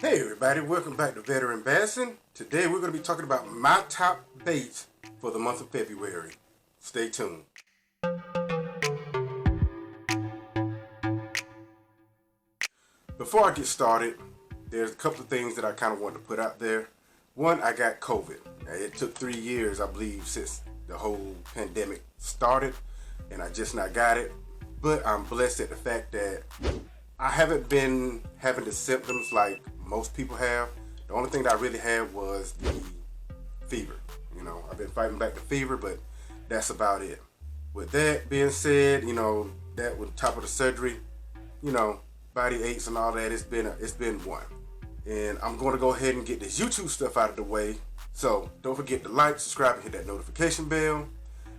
Hey everybody, welcome back to Veteranbassin. Today we're going to be talking about my top baits for the month of February. Stay tuned. Before I get started, there's a couple of things that I kind of want to put out there. One, I got COVID. It took 3 years, I believe, since the whole pandemic started, and I just not got it. But I'm blessed at the fact that I haven't been having the symptoms like most people have. The only thing that I really had was the fever. I've been fighting back the fever, but that's about it. With that being said, that with the top of the surgery, body aches and all that, it's been one. And I'm going to go ahead and get this YouTube stuff out of the way. So don't forget to like, subscribe, and hit that notification bell,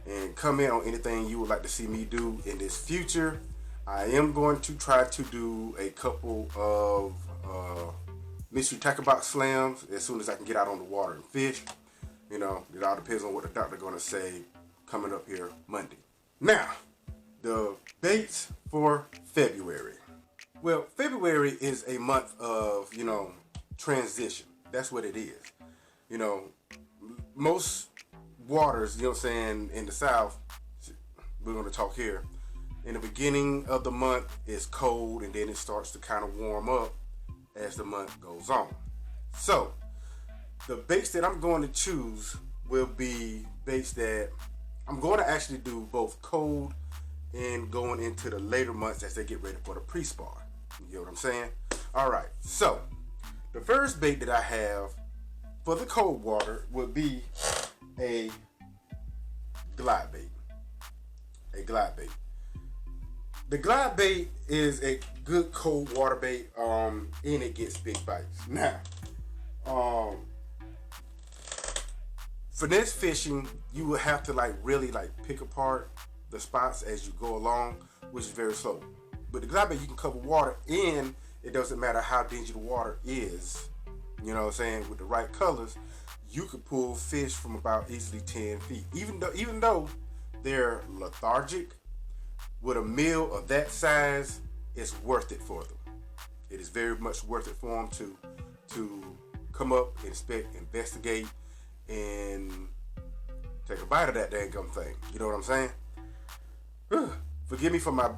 and comment on anything you would like to see me do in this future. I am going to try to do a couple of mystery tackle box slams as soon as I can get out on the water and fish. It all depends on what the doctor's going to say coming up here Monday. Now, the baits for February. Well, February is a month of, transition. That's what it is. Most waters, in the South, we're going to talk here. In the beginning of the month, it's cold, and then it starts to kind of warm up as the month goes on. So, the baits that I'm going to choose will be baits that I'm going to actually do both cold and going into the later months as they get ready for the pre-spawn. You know what I'm saying? Alright, so the first bait that I have for the cold water would be a glide bait. A glide bait. The glide bait is a good cold water bait, and it gets big bites. Now, finesse fishing, you will have to really pick apart the spots as you go along, which is very slow. But the glide bait, you can cover water, and it doesn't matter how dingy the water is. You know what I'm saying? With the right colors, you could pull fish from about easily 10 feet. Even though they're lethargic, with a meal of that size, it's worth it for them. It is very much worth it for them to come up, inspect, investigate, and take a bite of that dang gum thing. You know what I'm saying? Forgive me for my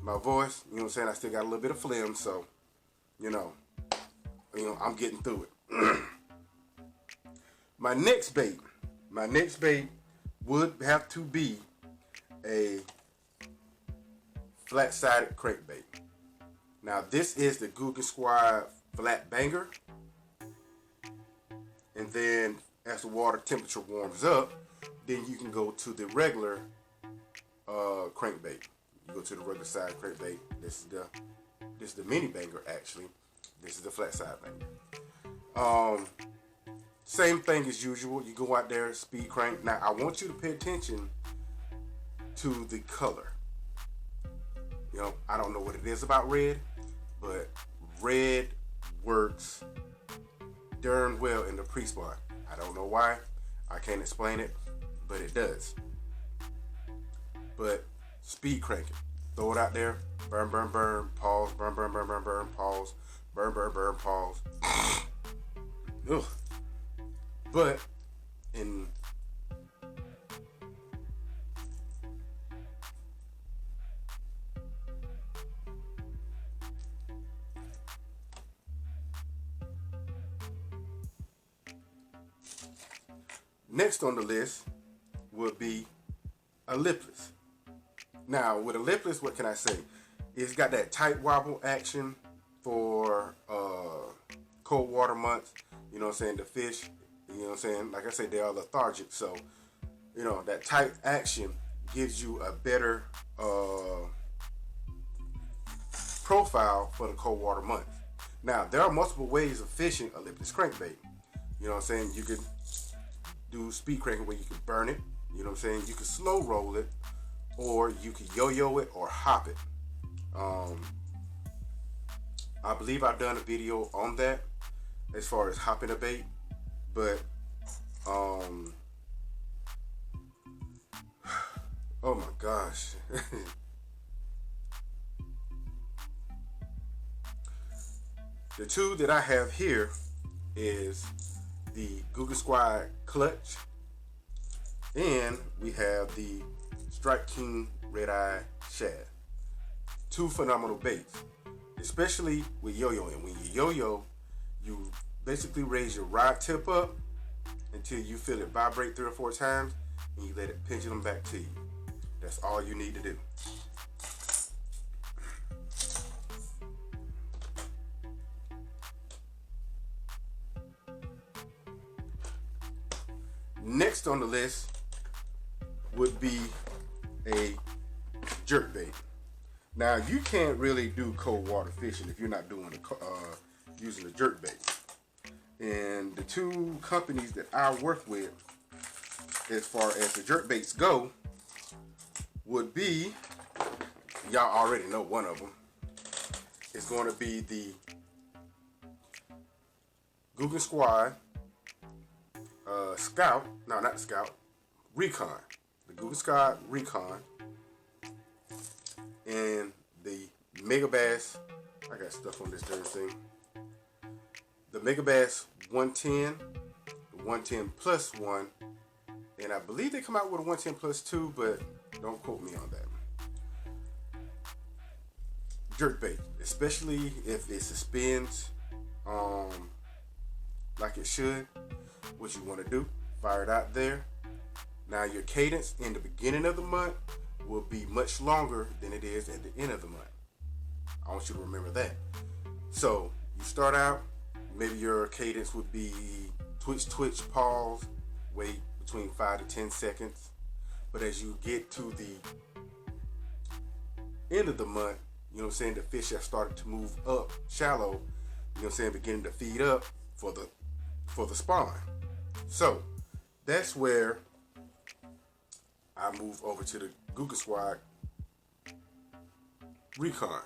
my voice. You know what I'm saying? I still got a little bit of phlegm, so I'm getting through it. My next bait would have to be a flat-sided crankbait. Now this is the Googan Squad Flat Banger, and then as the water temperature warms up, then you can go to the regular crankbait. You go to the regular side crankbait. This is the mini banger actually. This is the flat side banger. Same thing as usual. You go out there, speed crank. Now I want you to pay attention to the color. I don't know what it is about red, but red works darn well in the pre-spawn. I don't know why. I can't explain it, but it does. But speed crank it. Throw it out there. Burn, burn, burn. Pause. Burn, burn, burn, burn, burn. Pause. Burn, burn, burn. Pause. Ugh. But in next on the list would be a lipless. Now, with a lipless, what can I say? It's got that tight wobble action for cold water months. You know what I'm saying? The fish, you know what I'm saying? Like I said, they are lethargic. So, that tight action gives you a better profile for the cold water months. Now, there are multiple ways of fishing a lipless crankbait. You know what I'm saying? You can do speed cranking where you can burn it. You know what I'm saying? You can slow roll it, or you can yo-yo it or hop it. I believe I've done a video on that as far as hopping a bait, but oh my gosh. The two that I have here is the Google Squad Clutch, and we have the Strike King Red Eye Shad. Two phenomenal baits, especially with yo-yoing. When you yo-yo, you basically raise your rod tip up until you feel it vibrate 3 or 4 times, and you let it pendulum back to you. That's all you need to do. Next on the list would be a jerkbait. Now you can't really do cold water fishing if you're not doing using a jerkbait. And the two companies that I work with, as far as the jerkbaits go, would be, y'all already know one of them. It's going to be the Google Squad Scout. No, not the Scout. Recon. The Google Squad Recon. And the Megabass. I got stuff on this darn thing. The Megabass 110. The 110 plus 1. And I believe they come out with a 110 plus 2, but don't quote me on that. Jerkbait, especially if it suspends like it should. What you want to do, fire it out there. Now your cadence in the beginning of the month will be much longer than it is at the end of the month. I want you to remember that. So you start out, maybe your cadence would be twitch, twitch, pause, wait between 5 to 10 seconds. But as you get to the end of the month, you know what I'm saying, the fish have started to move up shallow, you know what I'm saying, beginning to feed up for the spawn. So that's where I move over to the Google Squad Recon.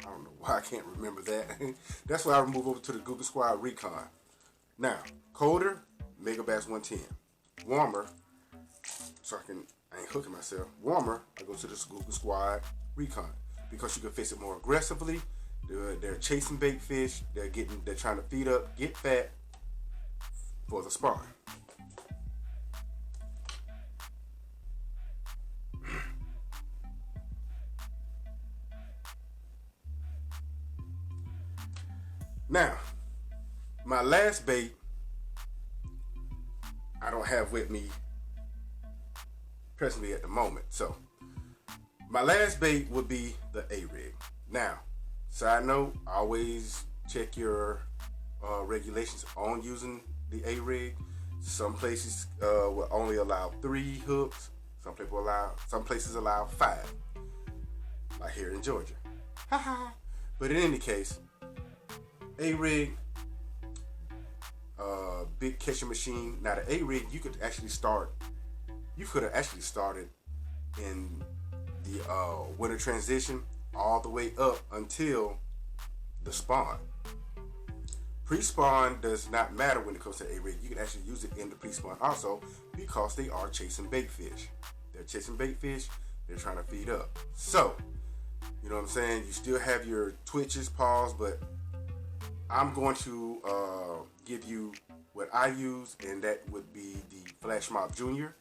I don't know why I can't remember that. That's why I move over to the Google Squad Recon. Now, colder, Megabass 110. Warmer, so I ain't hooking myself. Warmer, I go to the Google Squad Recon because you can fish it more aggressively. They're chasing bait fish. They're trying to feed up, get fat for the spawn. Now, my last bait I don't have with me presently at the moment. So, my last bait would be the A-Rig. Now, side note, always check your regulations on using the A-Rig. Some places will only allow 3 hooks. Some places allow 5. Like here in Georgia. But in any case, A-Rig, big catching machine. Now the A-Rig, you could have actually started in the winter transition all the way up until the spawn. Pre-spawn does not matter when it comes to A-Rig. You can actually use it in the pre-spawn also because they are chasing bait fish. They're chasing bait fish. They're trying to feed up. So, you know what I'm saying? You still have your twitches, pause, but I'm going to give you what I use, and that would be the Flash Mob Junior.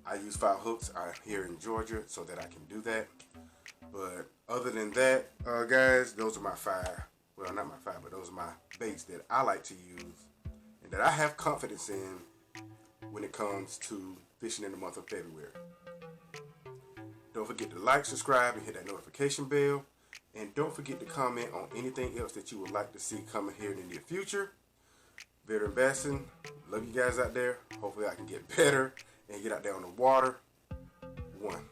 I use 5 hooks. I'm here in Georgia so that I can do that. But other than that, guys, those are my 5. Well, not my 5, but those are my baits that I like to use and that I have confidence in when it comes to fishing in the month of February. Don't forget to like, subscribe, and hit that notification bell. And don't forget to comment on anything else that you would like to see coming here in the near future. Veteranbassin, love you guys out there. Hopefully I can get better and get out there on the water. 1.